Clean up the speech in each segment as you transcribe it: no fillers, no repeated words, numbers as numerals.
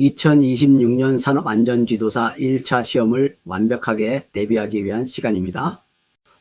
2026년 산업안전지도사 1차 시험을 완벽하게 대비하기 위한 시간입니다.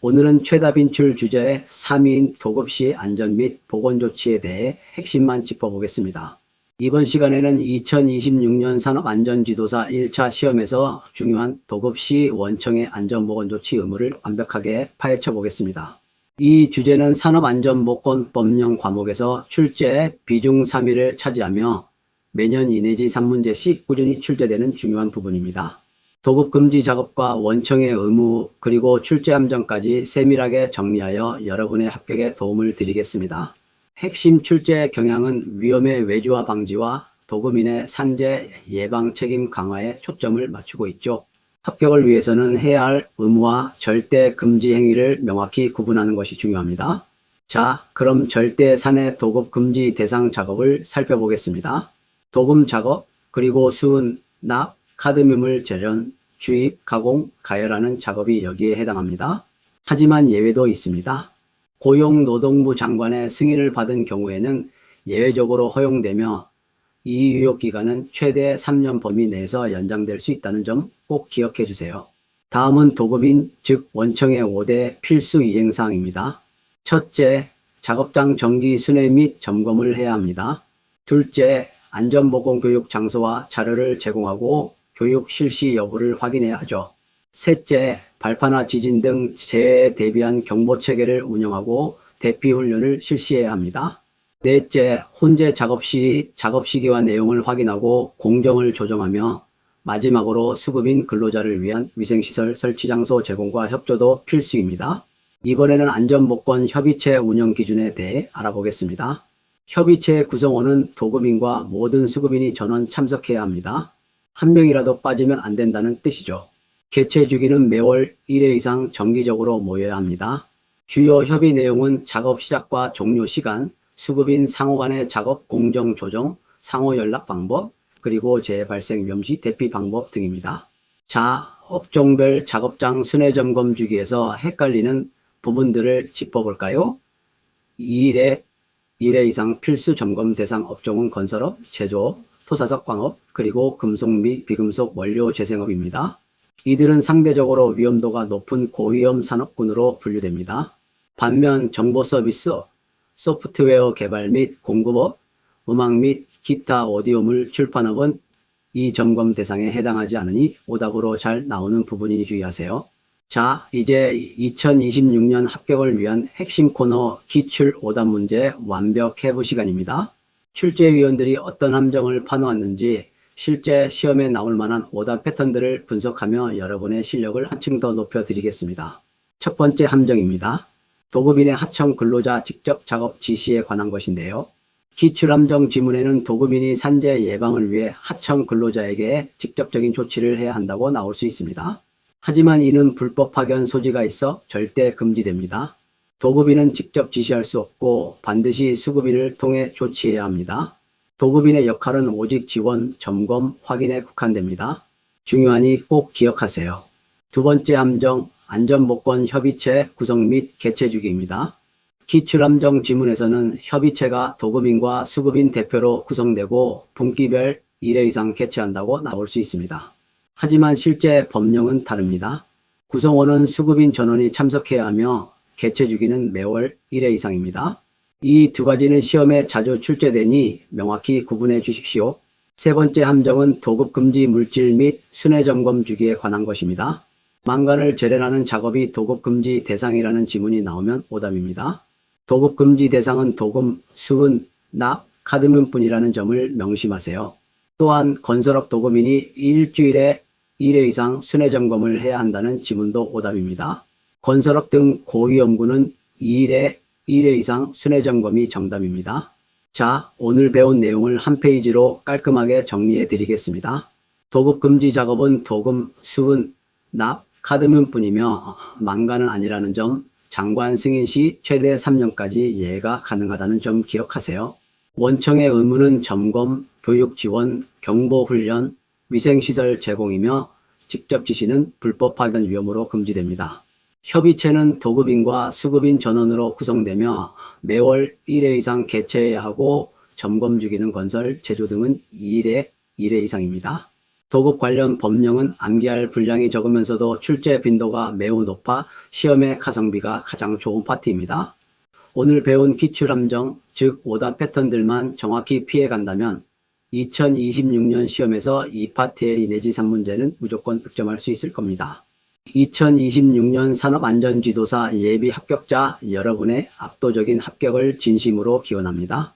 오늘은 최다 빈출 주제의 3위인 도급시 안전 및 보건조치에 대해 핵심만 짚어보겠습니다. 이번 시간에는 2026년 산업안전지도사 1차 시험에서 중요한 도급시 원청의 안전보건조치 의무를 완벽하게 파헤쳐 보겠습니다. 이 주제는 산업안전보건법령 과목에서 출제 비중 3위를 차지하며 매년 2 내지 3문제씩 꾸준히 출제되는 중요한 부분입니다. 도급금지 작업과 원청의 의무 그리고 출제 함정까지 세밀하게 정리하여 여러분의 합격에 도움을 드리겠습니다. 핵심 출제 경향은 위험의 외주화 방지와 도급인의 산재 예방 책임 강화에 초점을 맞추고 있죠. 합격을 위해서는 해야 할 의무와 절대 금지 행위를 명확히 구분하는 것이 중요합니다. 자, 그럼 절대 산해 도급 금지 대상 작업을 살펴보겠습니다. 도금 작업, 그리고 수은, 납, 카드뮴을 재련, 주입, 가공, 가열하는 작업이 여기에 해당합니다. 하지만 예외도 있습니다. 고용노동부 장관의 승인을 받은 경우에는 예외적으로 허용되며 이 유효기간은 최대 3년 범위 내에서 연장될 수 있다는 점 꼭 기억해 주세요. 다음은 도급인, 즉 원청의 5대 필수 이행사항입니다. 첫째, 작업장 정기 순회 및 점검을 해야 합니다. 둘째, 안전보건교육 장소와 자료를 제공하고 교육 실시 여부를 확인해야 하죠. 셋째, 발파나 지진 등 재해에 대비한 경보체계를 운영하고 대피훈련을 실시해야 합니다. 넷째, 혼재 작업 시 작업 시기와 내용을 확인하고 공정을 조정하며 마지막으로 수급인 근로자를 위한 위생시설 설치 장소 제공과 협조도 필수입니다. 이번에는 안전보건 협의체 운영 기준에 대해 알아보겠습니다. 협의체 구성원은 도급인과 모든 수급인이 전원 참석해야 합니다. 한 명이라도 빠지면 안 된다는 뜻이죠. 개최 주기는 매월 1회 이상 정기적으로 모여야 합니다. 주요 협의 내용은 작업 시작과 종료 시간, 수급인 상호 간의 작업 공정 조정, 상호 연락 방법, 그리고 재해 발생 위험 시 대피 방법 등입니다. 자, 업종별 작업장 순회 점검 주기에서 헷갈리는 부분들을 짚어볼까요? 1회 이상 필수 점검 대상 업종은 건설업, 제조업, 토사석 광업, 그리고 금속 및 비금속 원료 재생업입니다. 이들은 상대적으로 위험도가 높은 고위험 산업군으로 분류됩니다. 반면 정보 서비스업, 소프트웨어 개발 및 공급업, 음악 및 기타 오디오물 출판업은 이 점검 대상에 해당하지 않으니 오답으로 잘 나오는 부분이니 주의하세요. 자, 이제 2026년 합격을 위한 핵심 코너 기출 오답 문제 완벽 해부 시간입니다. 출제위원들이 어떤 함정을 파놓았는지 실제 시험에 나올 만한 오답 패턴들을 분석하며 여러분의 실력을 한층 더 높여드리겠습니다. 첫 번째 함정입니다. 도급인의 하청 근로자 직접 작업 지시에 관한 것인데요. 기출함정 지문에는 도급인이 산재 예방을 위해 하청 근로자에게 직접적인 조치를 해야 한다고 나올 수 있습니다. 하지만 이는 불법 파견 소지가 있어 절대 금지됩니다. 도급인은 직접 지시할 수 없고 반드시 수급인을 통해 조치해야 합니다. 도급인의 역할은 오직 지원, 점검, 확인에 국한됩니다. 중요하니 꼭 기억하세요. 두 번째 함정, 안전보건 협의체 구성 및 개최 주기입니다. 기출함정 지문에서는 협의체가 도급인과 수급인 대표로 구성되고 분기별 1회 이상 개최한다고 나올 수 있습니다. 하지만 실제 법령은 다릅니다. 구성원은 수급인 전원이 참석해야 하며 개최 주기는 매월 1회 이상입니다. 이 두 가지는 시험에 자주 출제되니 명확히 구분해 주십시오. 세 번째 함정은 도급금지 물질 및 순회 점검 주기에 관한 것입니다. 망간을 재련하는 작업이 도급금지 대상이라는 지문이 나오면 오답입니다. 도급금지 대상은 도금, 수은, 납, 카드뮴뿐이라는 점을 명심하세요. 또한 건설업 도급인이 일주일에 1회 이상 순회 점검을 해야 한다는 지문도 오답입니다. 건설업 등 고위험군은 2일에 1회 이상 순회 점검이 정답입니다. 자, 오늘 배운 내용을 한 페이지로 깔끔하게 정리해 드리겠습니다. 도급금지 작업은 도금, 수은, 납, 카드뮴뿐이며 망간은 아니라는 점, 장관 승인 시 최대 3년까지 예외가 가능하다는 점 기억하세요. 원청의 의무는 점검, 교육 지원, 경보 훈련, 위생시설 제공이며 직접 지시는 불법 파견 위험으로 금지됩니다. 협의체는 도급인과 수급인 전원으로 구성되며 매월 1회 이상 개최해야 하고 점검 주기는 건설, 제조 등은 2일에 1회 이상입니다. 도급 관련 법령은 암기할 분량이 적으면서도 출제 빈도가 매우 높아 시험의 가성비가 가장 좋은 파트입니다. 오늘 배운 기출함정, 즉 오답 패턴들만 정확히 피해간다면 2026년 시험에서 이 파트의 내지 3문제는 무조건 득점할 수 있을 겁니다. 2026년 산업안전지도사 예비 합격자 여러분의 압도적인 합격을 진심으로 기원합니다.